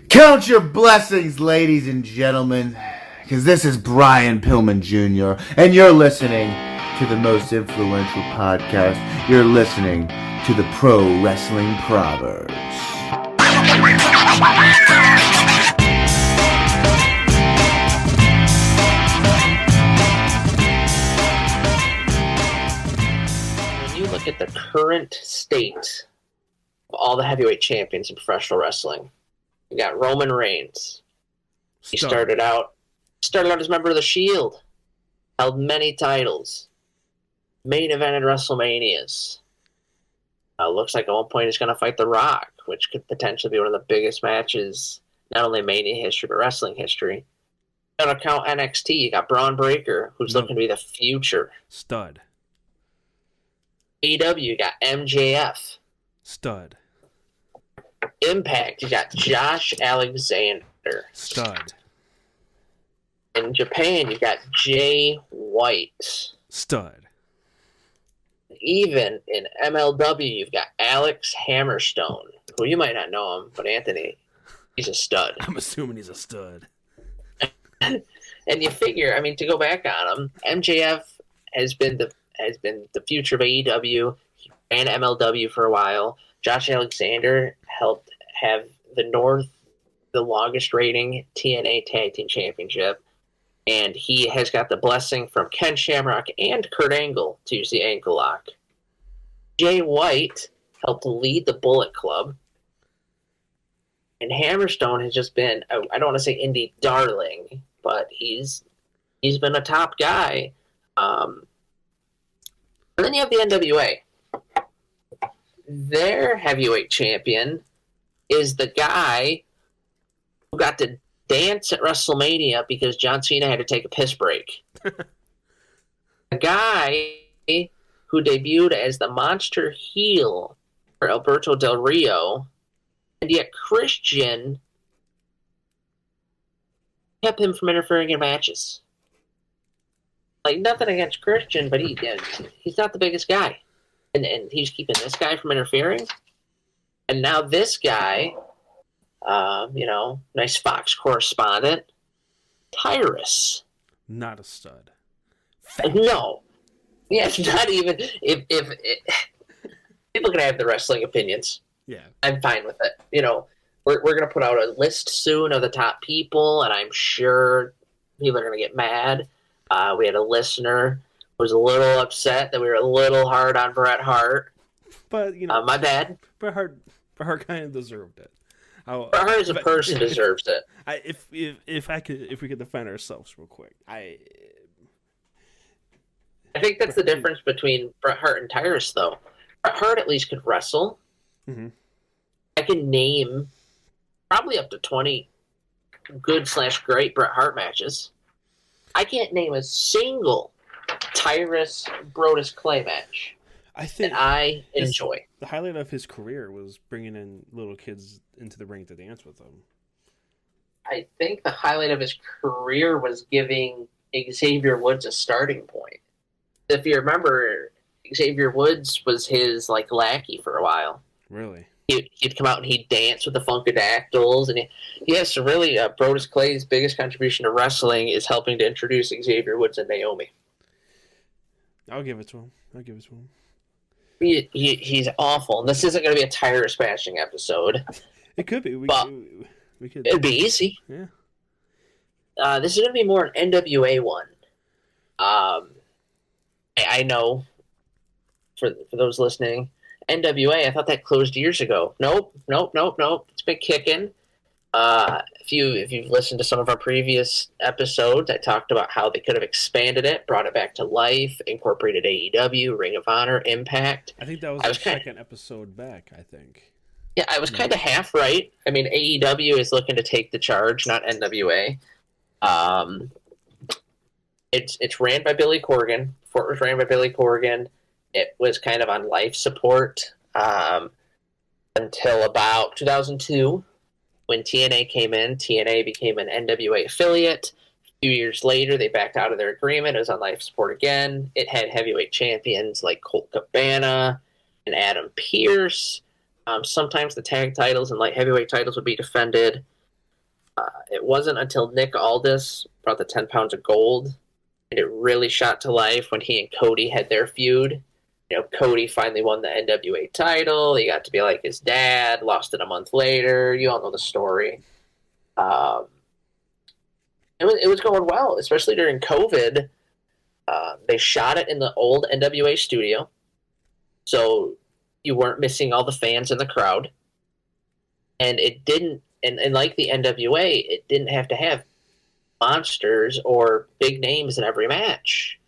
Count your blessings, ladies and gentlemen, because this is Brian Pillman Jr., and you're listening to the most influential podcast. You're listening to the Pro Wrestling Proverbs. When you look at the current state of all the heavyweight champions in professional wrestling, you got Roman Reigns. He started out as a member of the Shield, held many titles, main evented WrestleManias. Looks like at one point he's going to fight The Rock, which could potentially be one of the biggest matches, not only Mania history, but wrestling history. Don't count NXT, you got Braun Breaker, who's looking to be the future. Stud. AEW, you got MJF. Stud. Impact, you got Josh Alexander. Stud. In Japan, you got Jay White. Stud. Even in MLW, you've got Alex Hammerstone, who you might not know him, but Anthony, he's a stud. I'm assuming he's a stud. And you figure, I mean, to go back on him, MJF has been the future of AEW and MLW for a while. Josh Alexander helped have the longest rating TNA Tag Team Championship, and he has got the blessing from Ken Shamrock and Kurt Angle to use the ankle lock. Jay White helped lead the Bullet Club, and Hammerstone has just been, I don't want to say indie darling, but he's been a top guy. And then you have the NWA. Their heavyweight champion is the guy who got to dance at WrestleMania because John Cena had to take a piss break. A guy who debuted as the monster heel for Alberto Del Rio, and yet Christian kept him from interfering in matches. Like, nothing against Christian, but he's not the biggest guy. And he's keeping this guy from interfering. And now this guy, nice Fox correspondent, Tyrus. Not a stud. No. Yeah, it's not even. If people can have their wrestling opinions. Yeah. I'm fine with it. We're going to put out a list soon of the top people, and I'm sure people are going to get mad. We had a listener who was a little upset that we were a little hard on Bret Hart. But, my bad. Bret Hart kind of deserved it. Bret Hart as a person deserves it. If we could defend ourselves real quick, I think that's the difference between Bret Hart and Tyrus, though. Bret Hart at least could wrestle. Mm-hmm. I can name probably up to 20 good/great Bret Hart matches. I can't name a single Tyrus Brodus Clay match that I enjoy. The highlight of his career was bringing in little kids into the ring to dance with him. I think the highlight of his career was giving Xavier Woods a starting point. If you remember, Xavier Woods was his lackey for a while. Really? He'd come out and he'd dance with the Funkadactyls, and yes, so really, Brodus Clay's biggest contribution to wrestling is helping to introduce Xavier Woods and Naomi. I'll give it to him. He's awful, and this isn't going to be a Tyrus bashing episode. It could be. We could. It'd be easy. Yeah. This is going to be more an NWA one. I know, for those listening, NWA, I thought that closed years ago. Nope. It's been kicking. If you've listened to some of our previous episodes, I talked about how they could have expanded it, brought it back to life, incorporated AEW, Ring of Honor, Impact. I think that was the second episode back, I think. Yeah, I was kind of half right. I mean, AEW is looking to take the charge, not NWA. It's ran by Billy Corgan. Fort was ran by Billy Corgan. It was kind of on life support until about 2002 when TNA came in. TNA became an NWA affiliate. A few years later, they backed out of their agreement. It was on life support again. It had heavyweight champions like Colt Cabana and Adam Pearce. Sometimes the tag titles and light heavyweight titles would be defended. It wasn't until Nick Aldis brought the 10 pounds of gold and it really shot to life when he and Cody had their feud. Cody finally won the NWA title. He got to be like his dad, lost it a month later. You all know the story. It was going well, especially during COVID. They shot it in the old NWA studio, so you weren't missing all the fans in the crowd. And it didn't, and like the NWA, it didn't have to have monsters or big names in every match.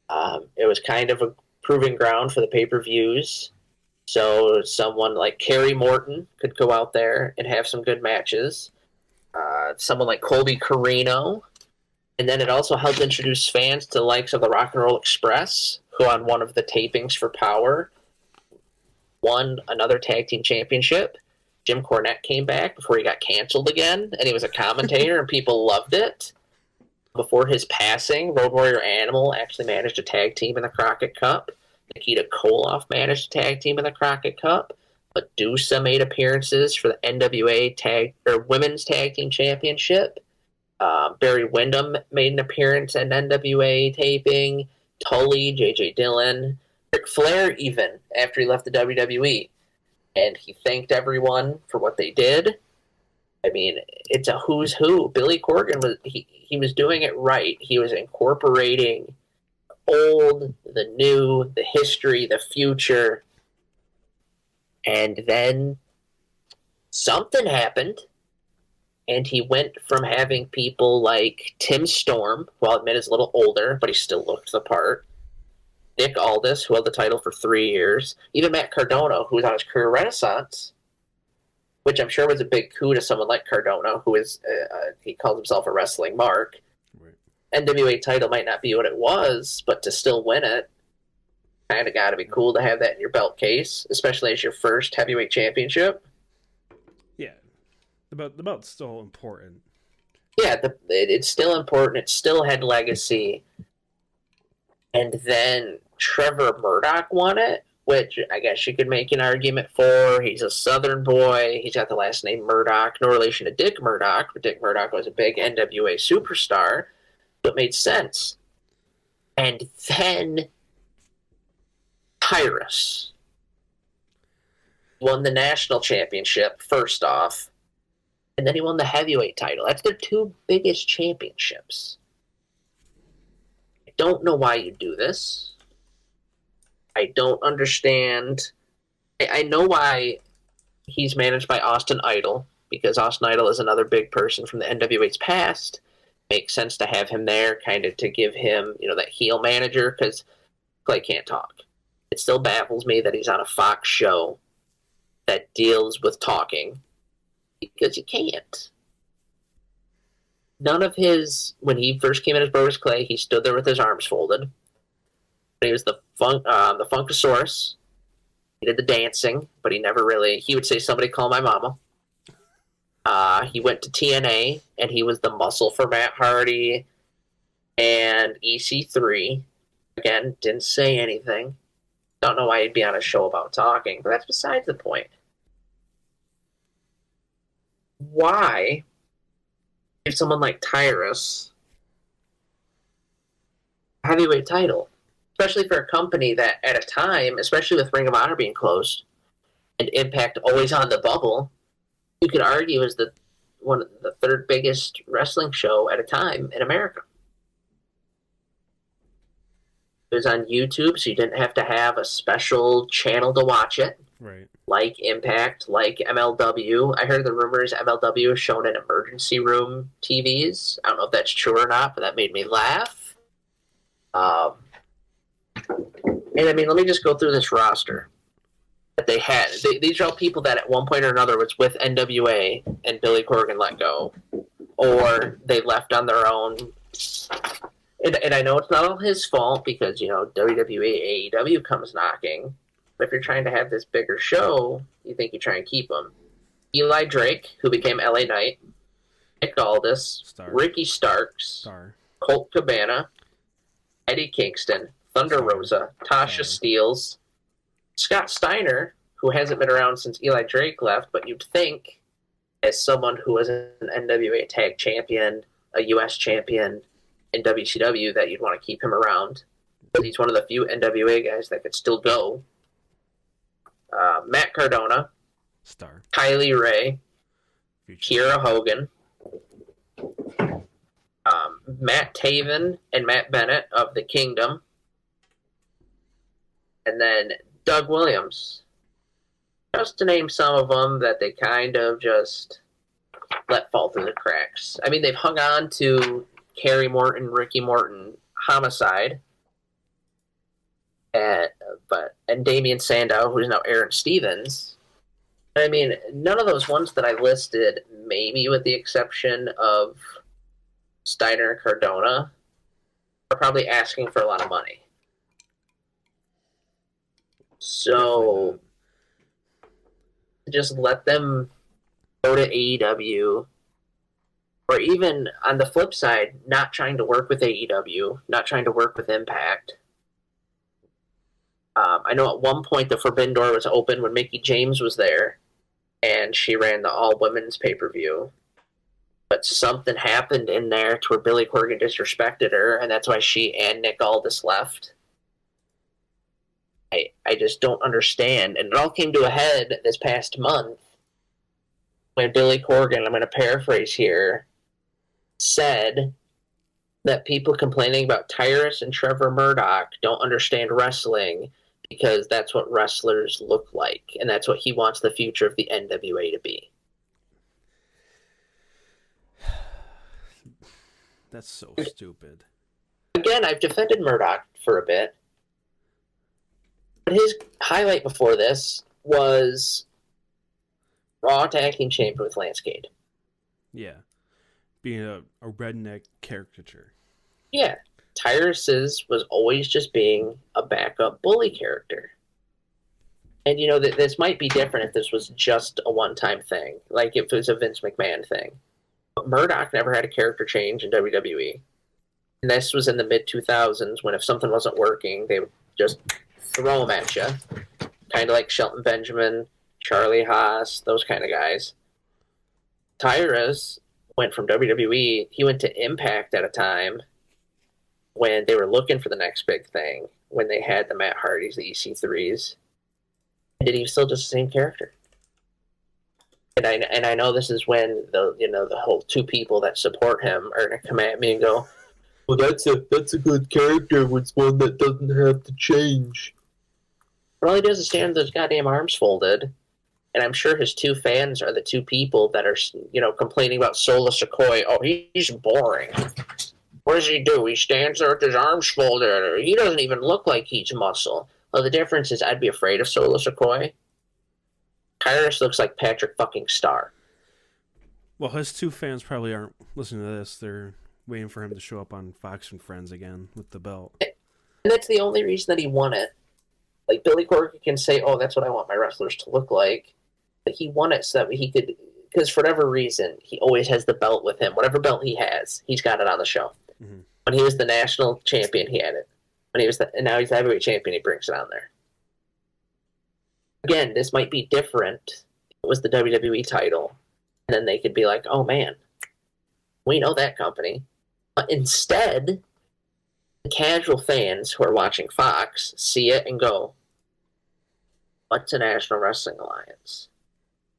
It was kind of a proving ground for the pay-per-views. So someone like Kerry Morton could go out there and have some good matches. Someone like Colby Carino. And then it also helped introduce fans to the likes of the Rock and Roll Express, who on one of the tapings for Power won another tag team championship. Jim Cornette came back before he got canceled again, and he was a commentator, and people loved it. Before his passing, Road Warrior Animal actually managed a tag team in the Crockett Cup. Nikita Koloff managed a tag team in the Crockett Cup. Medusa made appearances for the NWA Women's Tag Team Championship. Barry Windham made an appearance at an NWA taping. Tully, J.J. Dillon, Ric Flair even, after he left the WWE. And he thanked everyone for what they did. I mean, it's a who's who. Billy Corgan, he was doing it right. He was incorporating old, the new, the history, the future. And then something happened, and he went from having people like Tim Storm, who I'll admit is a little older, but he still looked the part, Nick Aldis, who held the title for 3 years, even Matt Cardona, who was on his career renaissance, which I'm sure was a big coup to someone like Cardona, who is, he calls himself a wrestling mark. Right. NWA title might not be what it was, but to still win it, kind of got to be cool to have that in your belt case, especially as your first heavyweight championship. Yeah, the belt's still important. Yeah, it's still important. It still had legacy. And then Trevor Murdoch won it, which I guess you could make an argument for. He's a Southern boy. He's got the last name Murdoch, no relation to Dick Murdoch, but Dick Murdoch was a big NWA superstar, so it made sense. And then Tyrus won the national championship first off, and then he won the heavyweight title. That's their two biggest championships. I don't know why you do this. I don't understand. I know why he's managed by Austin Idol, because Austin Idol is another big person from the NWA's past. Makes sense to have him there, kind of to give him, that heel manager, because Clay can't talk. It still baffles me that he's on a Fox show that deals with talking, because you can't. None of his, when he first came in as Brodus Clay, he stood there with his arms folded. He was the Funkasaurus. He did the dancing, but he never really, he would say, "Somebody call my mama." He went to TNA, and he was the muscle for Matt Hardy and EC3. Again, didn't say anything. Don't know why he'd be on a show about talking, but that's besides the point. Why give someone like Tyrus a heavyweight title? Especially for a company that, at a time, especially with Ring of Honor being closed, and Impact always on the bubble, you could argue is the third biggest wrestling show at a time in America. It was on YouTube, so you didn't have to have a special channel to watch it. Right. Like Impact, like MLW. I heard the rumors MLW is shown in emergency room TVs. I don't know if that's true or not, but that made me laugh. And I mean, let me just go through this roster that they had. These are all people that at one point or another was with NWA and Billy Corgan let go, or they left on their own. And I know it's not all his fault because, WWE, AEW comes knocking. But if you're trying to have this bigger show, you think you try and keep them. Eli Drake, who became LA Knight, Nick Aldis, Ricky Starks, Colt Cabana, Eddie Kingston, Thunder Rosa, Tasha Steelz, Scott Steiner, who hasn't been around since Eli Drake left, but you'd think as someone who was an NWA tag champion, a US champion in WCW, that you'd want to keep him around. He's one of the few NWA guys that could still go. Matt Cardona, Star. Kylie Ray, Kiera Hogan, Matt Taven and Matt Bennett of the Kingdom, and then Doug Williams. Just to name some of them that they kind of just let fall through the cracks. I mean, they've hung on to Kerry Morton, Ricky Morton, Homicide, and Damian Sandow, who's now Aaron Stevens. I mean, none of those ones that I listed, maybe with the exception of Steiner and Cardona, are probably asking for a lot of money. So just let them go to AEW, or even on the flip side, not trying to work with AEW, not trying to work with Impact. I know at one point the Forbidden Door was open when Mickie James was there, and she ran the all-women's pay-per-view. But something happened in there to where Billy Corgan disrespected her, and that's why she and Nick Aldis left. I just don't understand. And it all came to a head this past month when Billy Corgan, I'm going to paraphrase here, said that people complaining about Tyrus and Trevor Murdoch don't understand wrestling because that's what wrestlers look like, and that's what he wants the future of the NWA to be. That's so stupid. Again, I've defended Murdoch for a bit. But his highlight before this was Raw Tag Team Champion with Lance Cade. Yeah. Being a redneck caricature. Yeah. Tyrus's was always just being a backup bully character. And, you know, this might be different if this was just a one-time thing. Like if it was a Vince McMahon thing. But Murdoch never had a character change in WWE. And this was in the mid-2000s when if something wasn't working, they would just throw them at you. Kind of like Shelton Benjamin, Charlie Haas, those kind of guys. Tyrus went from WWE, he went to Impact at a time when they were looking for the next big thing, when they had the Matt Hardys, the EC3s. And he was still just the same character. And I know this is when the whole two people that support him are going to come at me and go, well, that's a good character. It's one that doesn't have to change. But all he does is stand with those goddamn arms folded. And I'm sure his two fans are the two people that are, complaining about Solo Sikoa. Oh, he's boring. What does he do? He stands there with his arms folded. He doesn't even look like he's muscle. Well, the difference is I'd be afraid of Solo Sikoa. Tyrus looks like Patrick fucking Starr. Well, his two fans probably aren't listening to this. They're waiting for him to show up on Fox and Friends again with the belt. And that's the only reason that he won it. Like, Billy Corgan can say, oh, that's what I want my wrestlers to look like. But he won it so that he could, because for whatever reason, he always has the belt with him. Whatever belt he has, he's got it on the show. Mm-hmm. When he was the national champion, he had it. And now he's the heavyweight champion, he brings it on there. Again, this might be different. It was the WWE title. And then they could be like, oh man, we know that company. But instead, the casual fans who are watching Fox see it and go, what's a National Wrestling Alliance?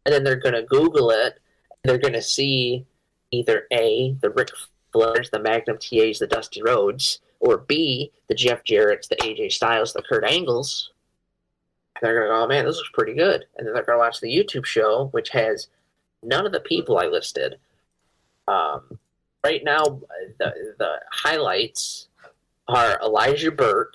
And then they're going to Google it. And they're going to see either A, the Ric Flairs, the Magnum TAs, the Dusty Rhodes, or B, the Jeff Jarrett's, the AJ Styles, the Kurt Angles. And they're going to go, oh man, this looks pretty good. And then they're going to watch the YouTube show, which has none of the people I listed. Right now, the highlights are Elijah Burke,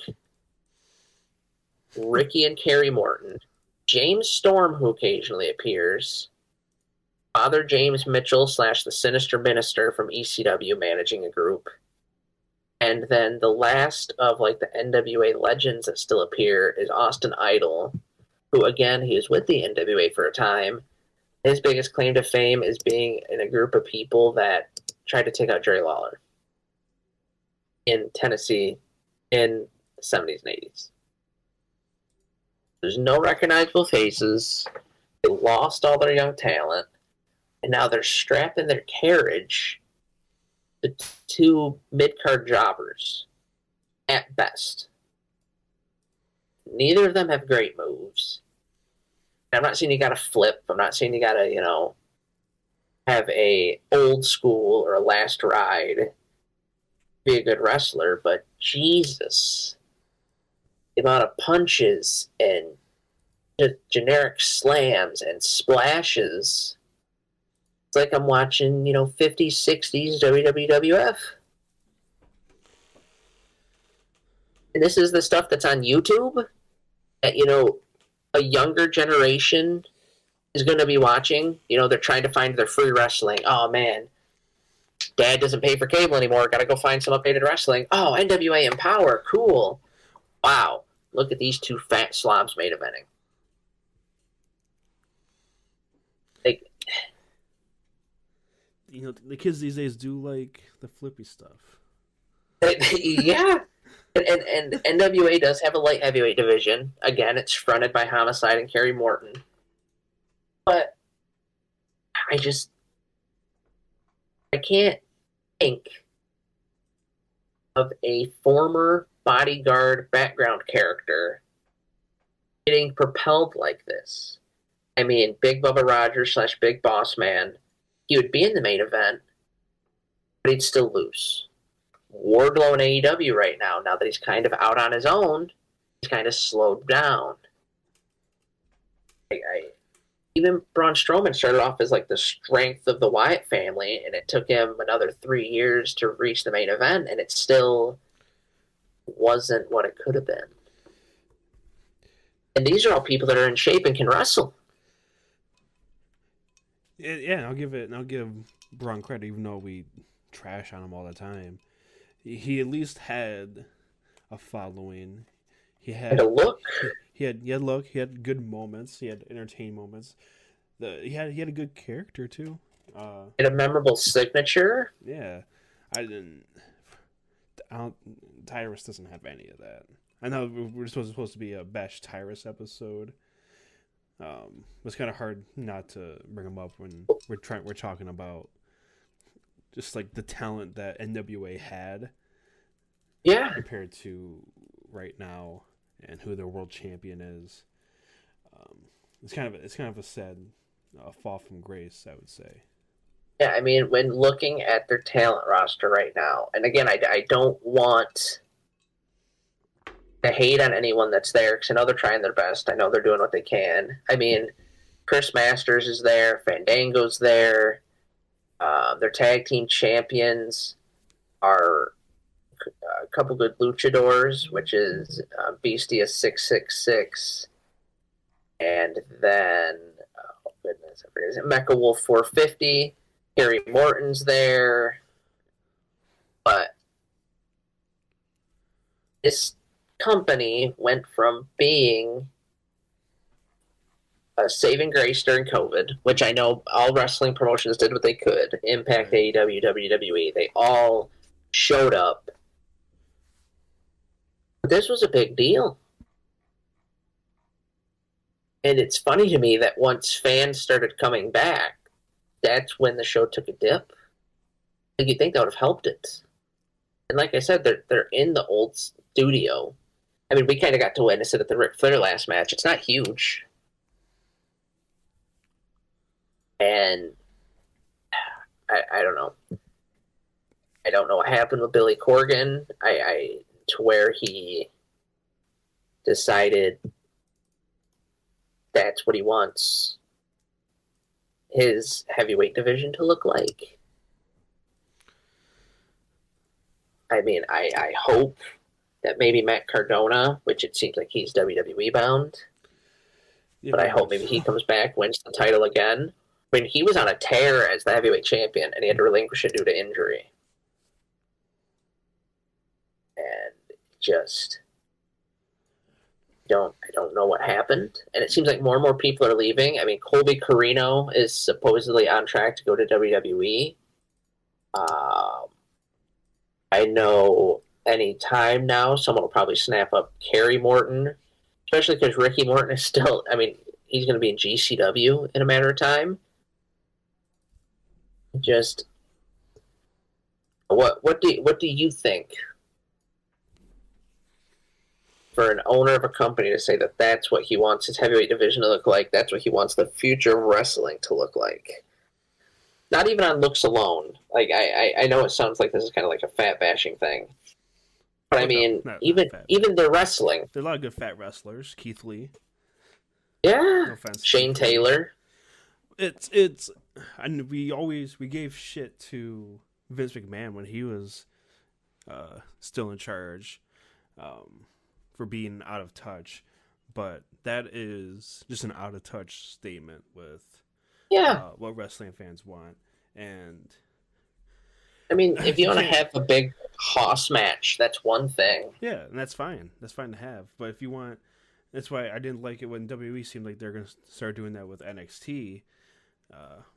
Ricky and Kerry Morton, James Storm, who occasionally appears, Father James Mitchell / the Sinister Minister from ECW managing a group, and then the last of the NWA legends that still appear is Austin Idol, who again, he was with the NWA for a time. His biggest claim to fame is being in a group of people that tried to take out Jerry Lawler in Tennessee in the 70s and 80s. There's no recognizable faces. They lost all their young talent. and now they're strapping their carriage to two mid-card jobbers at best. Neither of them have great moves. I'm not saying you got to flip. I'm not saying you got to, have a old school or a last ride, be a good wrestler, but Jesus, the amount of punches and generic slams and splashes. It's like I'm watching, 50s, 60s WWF. And this is the stuff that's on YouTube that, a younger generation is going to be watching. They're trying to find their free wrestling. Oh, man. Dad doesn't pay for cable anymore. Got to go find some updated wrestling. Oh, NWA Empower. Cool. Wow. Look at these two fat slobs main eventing. The kids these days do like the flippy stuff. Yeah. And NWA does have a light heavyweight division. Again, it's fronted by Homicide and Kerry Morton. But I can't think of a former bodyguard background character getting propelled like this. I mean, Big Bubba Rogers / Big Boss Man, he would be in the main event, but he'd still lose. Wardlow in AEW right now that he's kind of out on his own, he's kind of slowed down. Even Braun Strowman started off as like the strength of the Wyatt family, and it took him another 3 years to reach the main event, and it still wasn't what it could have been. And these are all people that are in shape and can wrestle. Yeah, I'll give Braun credit, even though we trash on him all the time. He at least had a following. He had a look. He had look. He had good moments. He had entertaining moments. He had a good character too. And a memorable signature. Yeah, Tyrus doesn't have any of that. I know we're supposed to be a Bash Tyrus episode. It's kind of hard not to bring him up when we're talking about just like the talent that NWA had. Yeah. Compared to right now and who their world champion is. It's kind of a sad fall from grace, I would say. Yeah, I mean, when looking at their talent roster right now, and again, I don't want to hate on anyone that's there because I know they're trying their best. I know they're doing what they can. I mean, Chris Masters is there, Fandango's there. Their tag team champions are a couple good luchadors, which is Beastia 666, and then oh goodness, I forget, is it Mecha Wolf 450? Kerry Morton's there, but this company went from being a saving grace during COVID, which I know all wrestling promotions did what they could. Impact, AEW, WWE, they all showed up. But this was a big deal. And it's funny to me that once fans started coming back, that's when the show took a dip. Like, you'd think that would have helped it. And like I said, they're in the old studio. I mean, we kind of got to witness it at the Ric Flair last match. It's not huge. And I don't know. I don't know what happened with Billy Corgan. To where he decided that's what he wants his heavyweight division to look like. I mean, I hope that maybe Matt Cardona, which it seems like he's WWE bound, but I hope maybe he comes back, wins the title again. I mean, he was on a tear as the heavyweight champion, and he had to relinquish it due to injury. And just I don't know what happened. And it seems like more and more people are leaving. I mean, Colby Carino is supposedly on track to go to WWE. I know any time now someone will probably snap up Kerry Morton, especially because Ricky Morton is still, I mean, he's going to be in GCW in a matter of time. Just what do you think for an owner of a company to say that that's what he wants his heavyweight division to look like? That's what he wants the future of wrestling to look like. Not even on looks alone. Like I know it sounds like this is kind of like a fat bashing thing, but I mean not even the wrestling. There are a lot of good fat wrestlers. Keith Lee. Yeah, No offense, Shane Taylor. It's and we gave shit to Vince McMahon when he was still in charge for being out of touch, but that is just an out of touch statement with what wrestling fans want. And I mean, if you want to have a big hoss match, that's one thing. Yeah, and that's fine. That's fine to have. But if you want, that's why I didn't like it when WWE seemed like they're going to start doing that with NXT.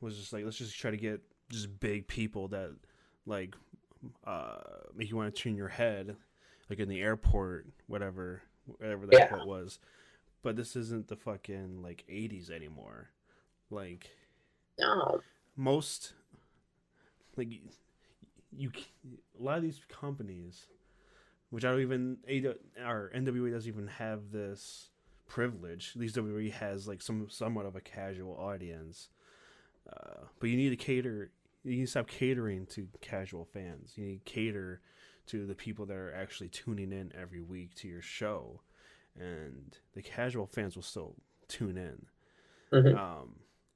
Was just like, let's just try to get just big people that like make you want to turn your head, like in the airport, whatever that quote was. But this isn't the fucking like 80s anymore. Like, no, most like you a lot of these companies, which I don't even or NWA doesn't even have this privilege. At least WWE has like somewhat of a casual audience. But you need to cater. You need to stop catering to casual fans. You need to cater to the people that are actually tuning in every week to your show, and the casual fans will still tune in. Mm-hmm.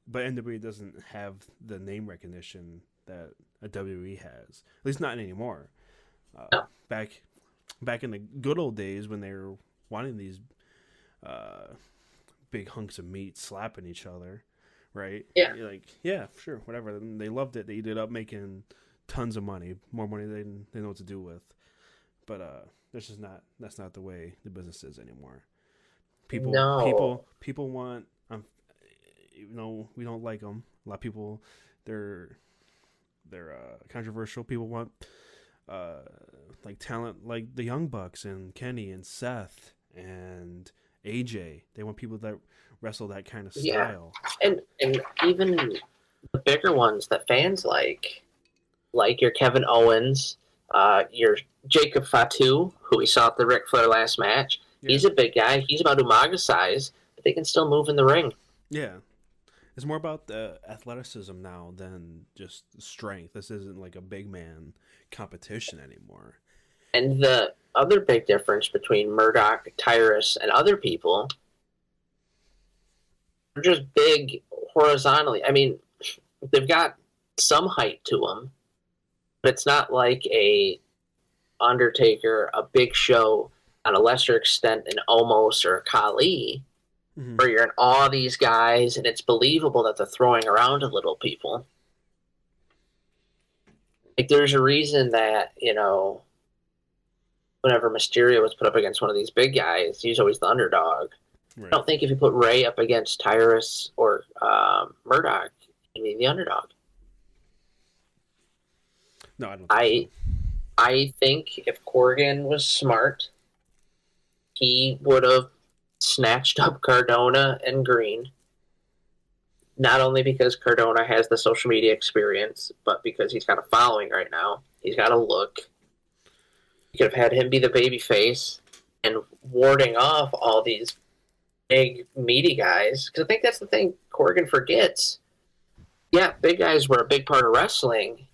But NWA doesn't have the name recognition that a WWE has. At least not anymore. No. Back in the good old days when they were wanting these big hunks of meat slapping each other. Right? Yeah. You're like, yeah, sure, whatever. And they loved it. They ended up making tons of money, more money than they know what to do with. But that's not the way the business is anymore. People want, even though we don't like them, a lot of people, they're controversial. People want like talent like the Young Bucks and Kenny and Seth and AJ. They want people that wrestle that kind of style. Yeah. And even the bigger ones that fans like your Kevin Owens, your Jacob Fatu, who we saw at the Ric Flair last match. Yeah. He's a big guy. He's about Umaga size, but they can still move in the ring. Yeah. It's more about the athleticism now than just strength. This isn't like a big man competition anymore. And the other big difference between Murdoch, Tyrus, and other people, they're just big horizontally. I mean, they've got some height to them, but it's not like a Undertaker, a Big Show, on a lesser extent, an Omos or a Khali, where you're in awe of these guys, and it's believable that they're throwing around a little people. Like, there's a reason that, whenever Mysterio was put up against one of these big guys, he's always the underdog. Right. I don't think if you put Ray up against Tyrus or Murdoch, he'd be the underdog. No, I don't think so. I think if Corgan was smart, he would have snatched up Cardona and Green. Not only because Cardona has the social media experience, but because he's got a following right now. He's got a look. You could have had him be the babyface and warding off all these big, meaty guys. Because I think that's the thing Corgan forgets. Yeah, big guys were a big part of wrestling,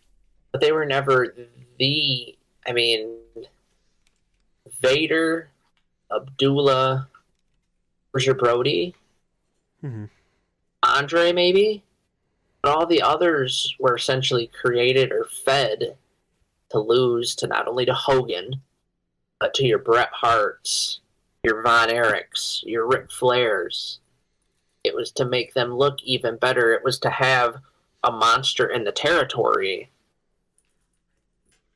but they were never Vader, Abdullah, Roger Brody, Andre maybe, but all the others were essentially created or fed to lose to not only to Hogan, but to your Bret Harts, your Von Erichs, your Ric Flairs. It was to make them look even better. It was to have a monster in the territory,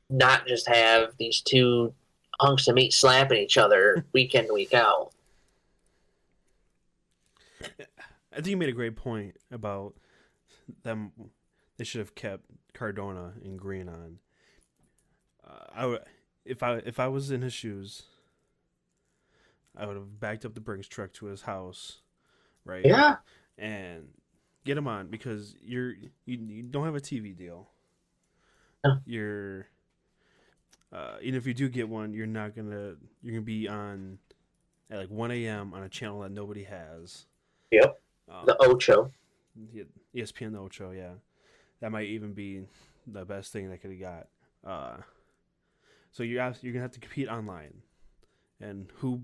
not just have these two hunks of meat slapping each other week in, week out. I think you made a great point about them. They should have kept Cardona and Green on. If I was in his shoes, I would have backed up the Brinks truck to his house, right? Yeah. And Get him on because you don't have a TV deal. No. You're even if you do get one, you're gonna be on at like 1 a.m. on a channel that nobody has. Yep. The Ocho. ESPN Ocho, yeah. That might even be the best thing that could have got. So you're gonna have to compete online, and who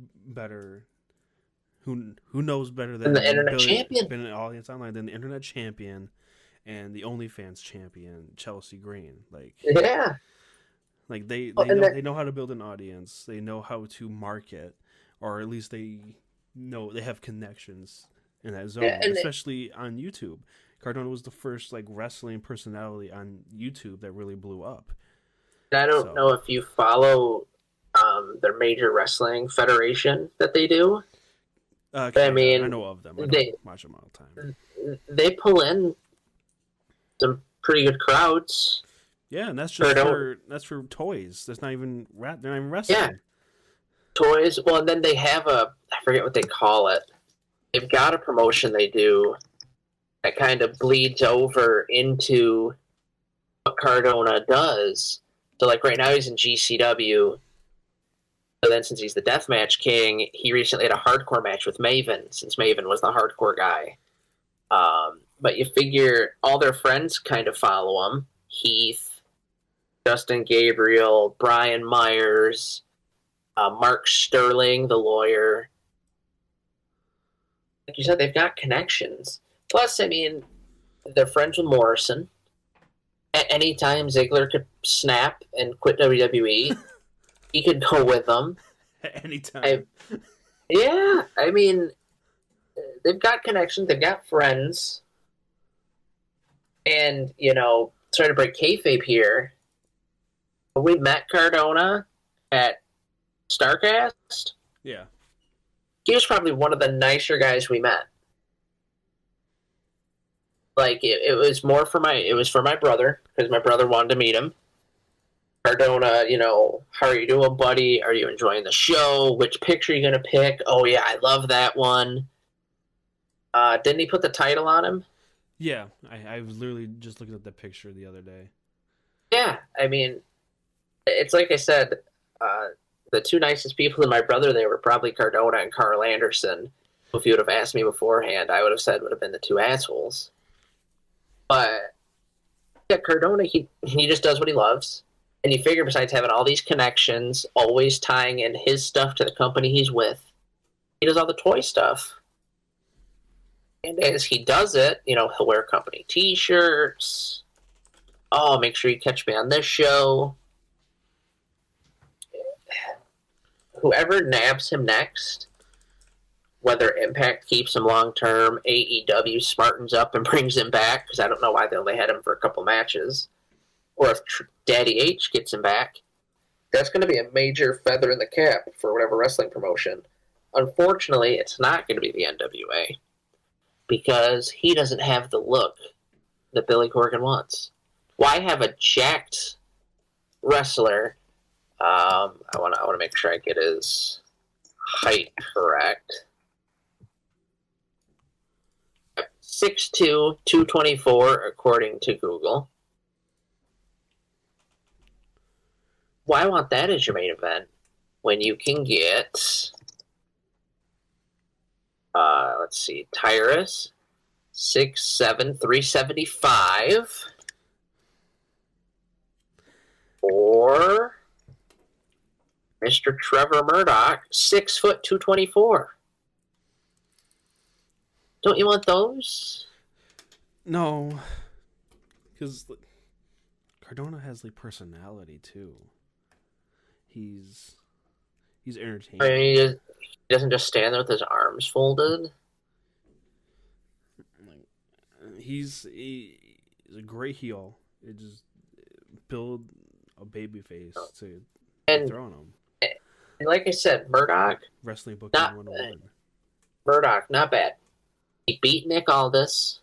knows better than the internet champion, been an audience online than the internet champion, and the OnlyFans champion Chelsea Green. Yeah, like they know how to build an audience. They know how to market, or at least they know they have connections in that zone, especially on YouTube. Cardona was the first wrestling personality on YouTube that really blew up. I don't know if you follow their major wrestling federation that they do. I mean, I know of them. I don't watch them all the time. They pull in some pretty good crowds. Yeah, and that's just for toys. That's not even they're not even wrestling. Yeah, toys. Well, and then they have I forget what they call it. They've got a promotion they do that kind of bleeds over into what Cardona does. So, right now he's in GCW. But then since he's the Deathmatch King, he recently had a hardcore match with Maven, since Maven was the hardcore guy. But you figure all their friends kind of follow him. Heath, Justin Gabriel, Brian Myers, Mark Sterling, the lawyer. Like you said, they've got connections. Plus, I mean, they're friends with Morrison. At any time Ziggler could snap and quit WWE, he could go with them. At any time. I mean, they've got connections, they've got friends. And, sorry to break kayfabe here, but we met Cardona at StarCast. Yeah. He was probably one of the nicer guys we met. It was more for my brother, because my brother wanted to meet him. Cardona, how are you doing, buddy? Are you enjoying the show? Which picture are you going to pick? Oh, yeah, I love that one. Didn't he put the title on him? Yeah, I was literally just looking at that picture the other day. Yeah, I mean, it's like I said, the two nicest people to my brother there were probably Cardona and Carl Anderson. If you would have asked me beforehand, I would have said would have been the two assholes. But, yeah, Cardona, he just does what he loves. And you figure besides having all these connections, always tying in his stuff to the company he's with, he does all the toy stuff. And as he does it, he'll wear company t-shirts. Oh, make sure you catch me on this show. Whoever nabs him next, whether Impact keeps him long-term, AEW smartens up and brings him back, because I don't know why they only had him for a couple matches, or if Daddy H gets him back, that's going to be a major feather in the cap for whatever wrestling promotion. Unfortunately, it's not going to be the NWA, because he doesn't have the look that Billy Corgan wants. Why have a jacked wrestler? I want to make sure I get his height correct. 6'2", 224, according to Google. Why want that as your main event when you can get, let's see, Tyrus, 6'7", 375, or Mr. Trevor Murdoch, 6 foot 224. Don't you want those? No, because Cardona has personality too. He's entertaining. I mean, he doesn't just stand there with his arms folded. He's a great heel. It just build a baby face to throw on him. And like I said, Murdoch, wrestling booking 101. Murdoch, not bad. He beat Nick Aldis,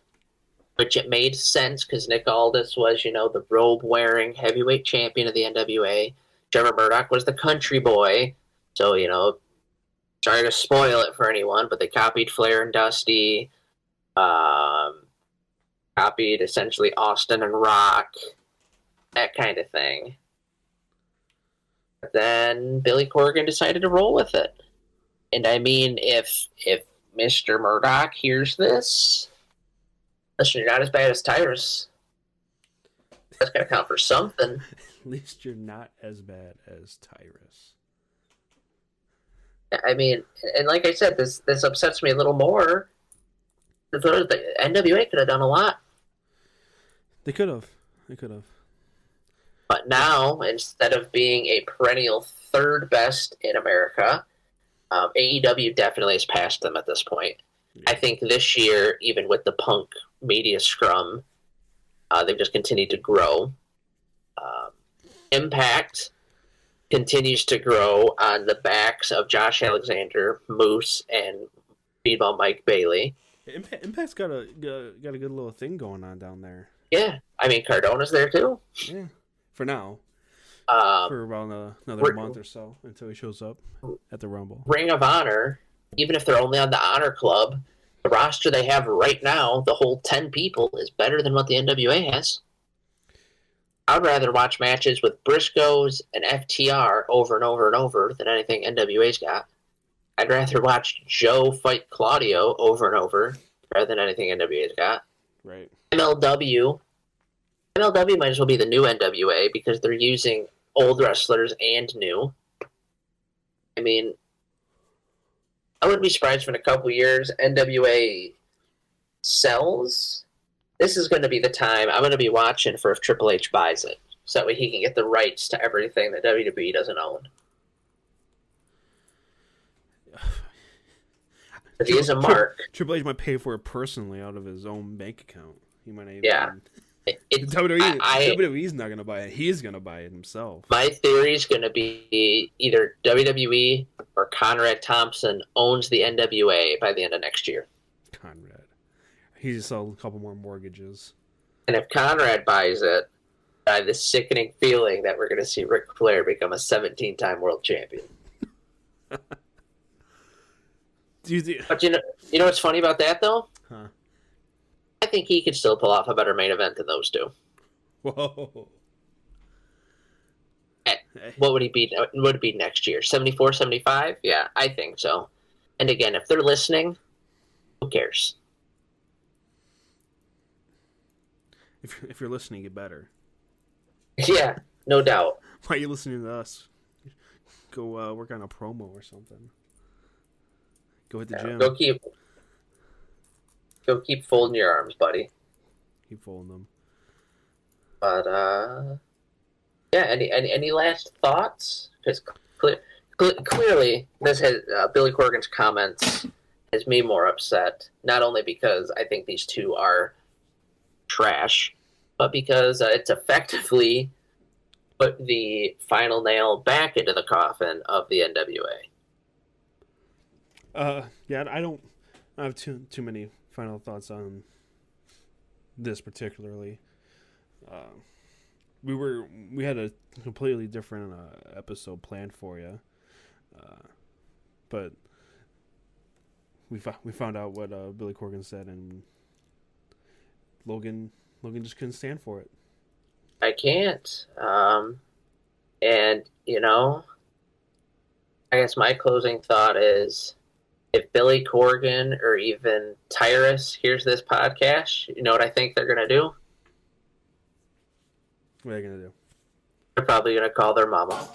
which it made sense because Nick Aldis was, the robe-wearing heavyweight champion of the NWA. Trevor Murdoch was the country boy. So, sorry to spoil it for anyone, but they copied Flair and Dusty. copied essentially Austin and Rock, that kind of thing. But then Billy Corgan decided to roll with it. And I mean, if Mr. Murdoch hears this, listen, you're not as bad as Tyrus. That's got to count for something. At least you're not as bad as Tyrus. I mean, and like I said, this upsets me a little more. The NWA could have done a lot. They could have. But now, instead of being a perennial third best in America, AEW definitely has passed them at this point. Yeah. I think this year, even with the Punk media scrum, they've just continued to grow. Impact continues to grow on the backs of Josh Alexander, Moose, and Speedball Mike Bailey. Impact's got a good little thing going on down there. Yeah, I mean Cardona's there too. Yeah, for now. For about another month or so until he shows up at the Rumble. Ring of Honor, even if they're only on the Honor Club, the roster they have right now, the whole 10 people, is better than what the NWA has. I'd rather watch matches with Briscoes and FTR over and over and over than anything NWA's got. I'd rather watch Joe fight Claudio over and over rather than anything NWA's got. Right. MLW might as well be the new NWA because they're using old wrestlers and new. I mean, I wouldn't be surprised if in a couple years NWA sells. This is going to be the time I'm going to be watching for if Triple H buys it, so that way he can get the rights to everything that WWE doesn't own. But he is a mark. Triple H might pay for it personally out of his own bank account. He might not even. Yeah. WWE's not going to buy it. He's going to buy it himself. My theory is going to be either WWE or Conrad Thompson owns the NWA by the end of next year. Conrad. He just sold a couple more mortgages. And if Conrad buys it, I have this sickening feeling that we're going to see Ric Flair become a 17-time world champion. But you know what's funny about that, though? Huh? I think he could still pull off a better main event than those two. Whoa. What would he be? What would it be next year? 74, 75? Yeah, I think so. And again, if they're listening, who cares? If you're listening, you better. Yeah, no doubt. Why are you listening to us? Go work on a promo or something. Go hit the gym. Go keep folding your arms, buddy. Keep folding them. But yeah. Any last thoughts? Because clearly, this has Billy Corgan's comments has me more upset. Not only because I think these two are trash, but because it's effectively put the final nail back into the coffin of the NWA. Yeah, I don't have too many final thoughts on this particularly. We had a completely different episode planned for you, but we found out what Billy Corgan said, and Logan just couldn't stand for it. I can't. And, I guess my closing thought is if Billy Corgan or even Tyrus hears this podcast, you know what I think they're going to do? What are they going to do? They're probably going to call their mama.